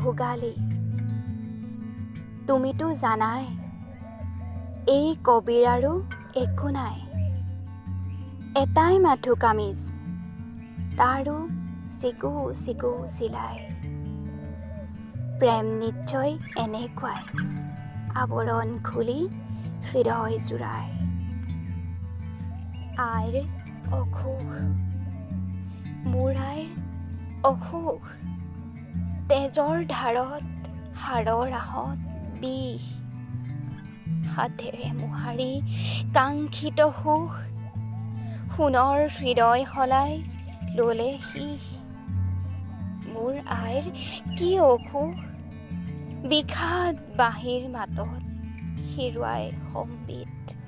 ভোগালী। তুমিতো জানাই এই কবিৰ আৰু একো নাই, এটাই মাথো কামিজ, তাৰো চিকু চিকু চিলাই। প্ৰেম নিশ্চয় এনেকুৱাই, আৱৰণ খুলি হৃদয় জোৰাই। আইৰ অসুখ, মোৰ আইৰ অসুখ, তেজৰ ধাৰত হাড়ৰ আহত বিষ। হাতেৰে মোহাৰি কাংক্ষিত সুখ, সোণৰ হৃদয় সলাই ল'লে সি। মোৰ আইৰ কি অসুখ, বিষাদ বাঁহীৰ মাতত হেৰুৱাই সম্বিত।